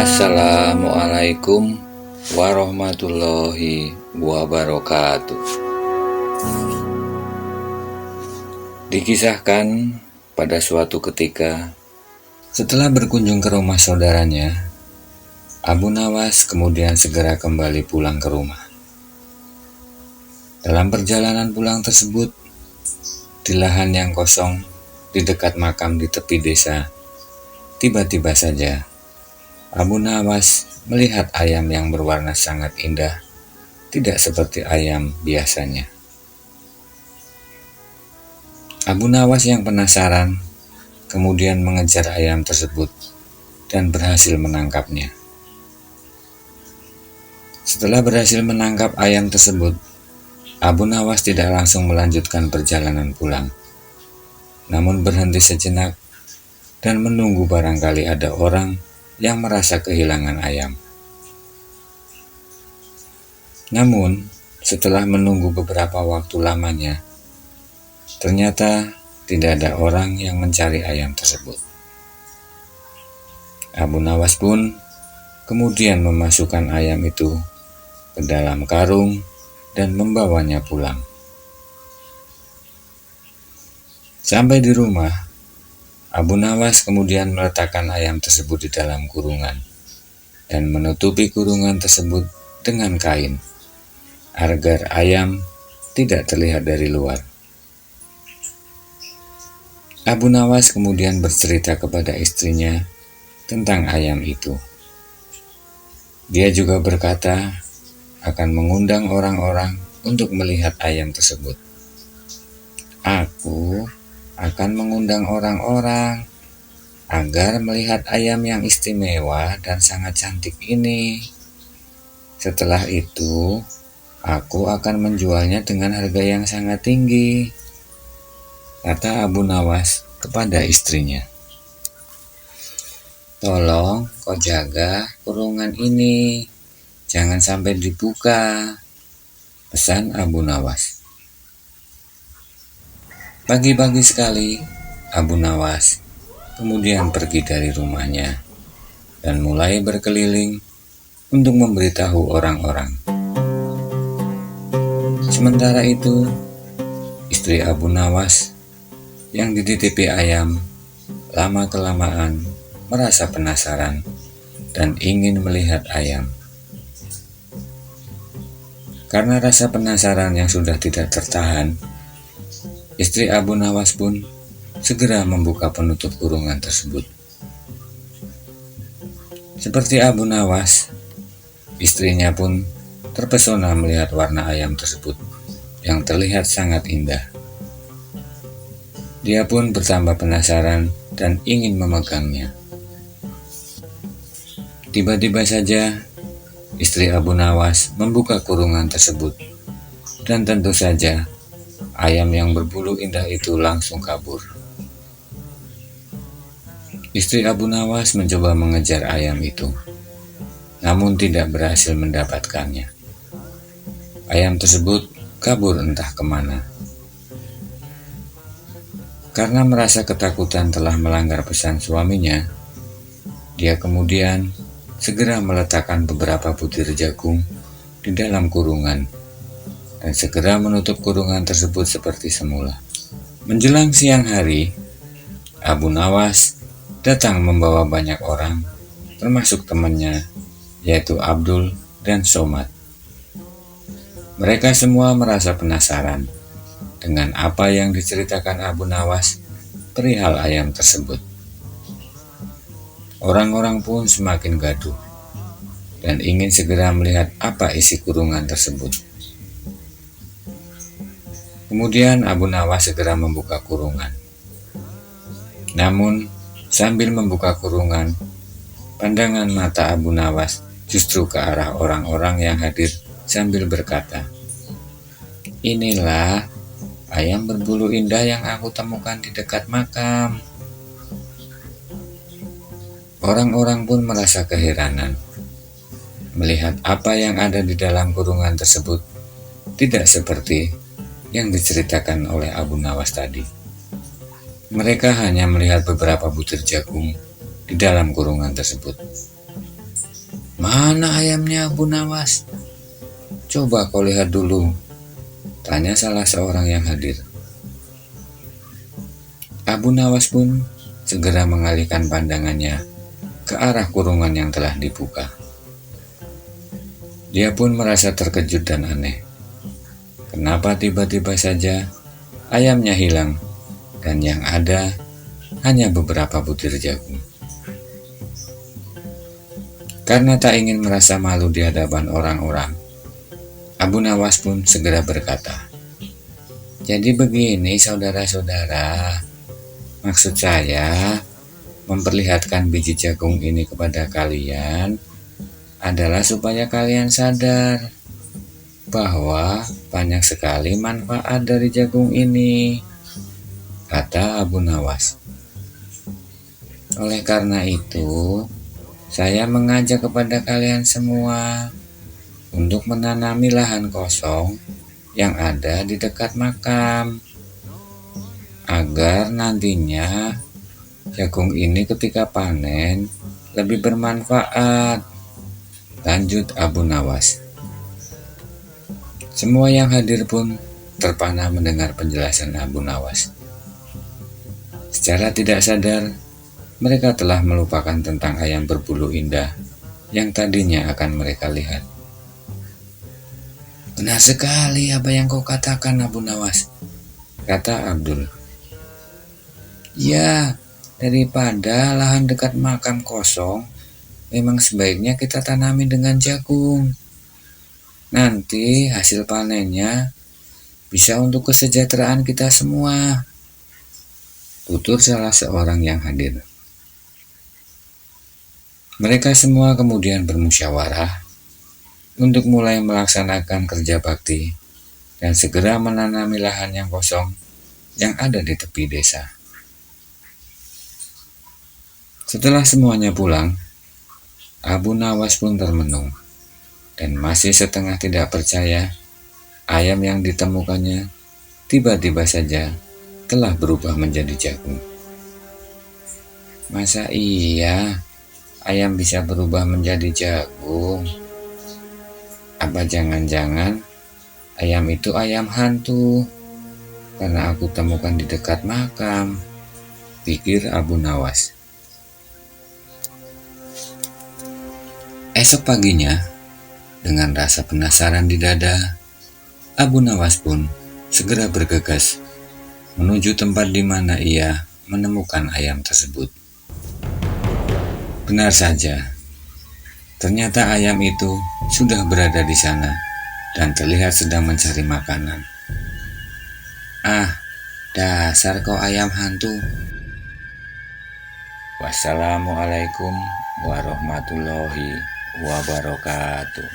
Assalamualaikum warahmatullahi wabarakatuh. Dikisahkan pada suatu ketika, setelah berkunjung ke rumah saudaranya, Abu Nawas kemudian segera kembali pulang ke rumah. Dalam perjalanan pulang tersebut, di lahan yang kosong di dekat makam di tepi desa, tiba-tiba saja Abu Nawas melihat ayam yang berwarna sangat indah, tidak seperti ayam biasanya. Abu Nawas yang penasaran kemudian mengejar ayam tersebut dan berhasil menangkapnya. Setelah berhasil menangkap ayam tersebut, Abu Nawas tidak langsung melanjutkan perjalanan pulang, namun berhenti sejenak dan menunggu barangkali ada orang yang merasa kehilangan ayam. Namun, setelah menunggu beberapa waktu lamanya, ternyata tidak ada orang yang mencari ayam tersebut. Abu Nawas pun kemudian memasukkan ayam itu ke dalam karung dan membawanya pulang. Sampai di rumah, Abu Nawas kemudian meletakkan ayam tersebut di dalam kurungan dan menutupi kurungan tersebut dengan kain agar ayam tidak terlihat dari luar. Abu Nawas kemudian bercerita kepada istrinya tentang ayam itu. Dia juga berkata akan mengundang orang-orang untuk melihat ayam tersebut. Aku akan mengundang orang-orang agar melihat ayam yang istimewa dan sangat cantik ini. Setelah itu, aku akan menjualnya dengan harga yang sangat tinggi, kata Abu Nawas kepada istrinya. Tolong kau jaga kurungan ini, jangan sampai dibuka, pesan Abu Nawas. Pagi-pagi sekali, Abu Nawas kemudian pergi dari rumahnya dan mulai berkeliling untuk memberitahu orang-orang. Sementara itu, istri Abu Nawas yang dititipi ayam lama-kelamaan merasa penasaran dan ingin melihat ayam. Karena rasa penasaran yang sudah tidak tertahan, istri Abu Nawas pun segera membuka penutup kurungan tersebut. Seperti Abu Nawas, istrinya pun terpesona melihat warna ayam tersebut yang terlihat sangat indah. Dia pun bertambah penasaran dan ingin memegangnya. Tiba-tiba saja, istri Abu Nawas membuka kurungan tersebut dan tentu saja ayam yang berbulu indah itu langsung kabur. Istri Abu Nawas mencoba mengejar ayam itu, namun tidak berhasil mendapatkannya. Ayam tersebut kabur entah kemana. Karena merasa ketakutan telah melanggar pesan suaminya, dia kemudian segera meletakkan beberapa butir jagung di dalam kurungan dan segera menutup kurungan tersebut seperti semula. Menjelang siang hari, Abu Nawas datang membawa banyak orang, termasuk temannya, yaitu Abdul dan Somad. Mereka semua merasa penasaran dengan apa yang diceritakan Abu Nawas perihal ayam tersebut. Orang-orang pun semakin gaduh dan ingin segera melihat apa isi kurungan tersebut. Kemudian Abu Nawas segera membuka kurungan. Namun, sambil membuka kurungan, pandangan mata Abu Nawas justru ke arah orang-orang yang hadir sambil berkata, "Inilah ayam berbulu indah yang aku temukan di dekat makam." Orang-orang pun merasa keheranan melihat apa yang ada di dalam kurungan tersebut tidak seperti yang diceritakan oleh Abu Nawas tadi. Mereka hanya melihat beberapa butir jagung di dalam kurungan tersebut. "Mana ayamnya, Abu Nawas? Coba kau lihat dulu," tanya salah seorang yang hadir. Abu Nawas pun segera mengalihkan pandangannya ke arah kurungan yang telah dibuka. Dia pun merasa terkejut dan aneh. Kenapa tiba-tiba saja ayamnya hilang dan yang ada hanya beberapa butir jagung. Karena tak ingin merasa malu di hadapan orang-orang, Abu Nawas pun segera berkata, "Jadi begini saudara-saudara, maksud saya memperlihatkan biji jagung ini kepada kalian adalah supaya kalian sadar bahwa banyak sekali manfaat dari jagung ini," kata Abu Nawas. "Oleh karena itu, saya mengajak kepada kalian semua untuk menanami lahan kosong yang ada di dekat makam, agar nantinya jagung ini ketika panen lebih bermanfaat," lanjut Abu Nawas. Semua yang hadir pun terpana mendengar penjelasan Abu Nawas. Secara tidak sadar, mereka telah melupakan tentang ayam berbulu indah yang tadinya akan mereka lihat. "Benar sekali apa yang kau katakan, Abu Nawas," kata Abdul. "Ya, daripada lahan dekat makam kosong, memang sebaiknya kita tanami dengan jagung. Nanti hasil panennya bisa untuk kesejahteraan kita semua," tutur salah seorang yang hadir. Mereka semua kemudian bermusyawarah untuk mulai melaksanakan kerja bakti dan segera menanami lahan yang kosong yang ada di tepi desa. Setelah semuanya pulang, Abu Nawas pun termenung dan masih setengah tidak percaya ayam yang ditemukannya tiba-tiba saja telah berubah menjadi jagung. Masa iya ayam bisa berubah menjadi jagung? Apa jangan-jangan ayam itu ayam hantu karena aku temukan di dekat makam, pikir Abu Nawas. Esok paginya, dengan rasa penasaran di dada, Abu Nawas pun segera bergegas menuju tempat di mana ia menemukan ayam tersebut. Benar saja, ternyata ayam itu sudah berada di sana dan terlihat sedang mencari makanan. "Ah, dasar kau ayam hantu." Wassalamualaikum warahmatullahi wabarakatuh.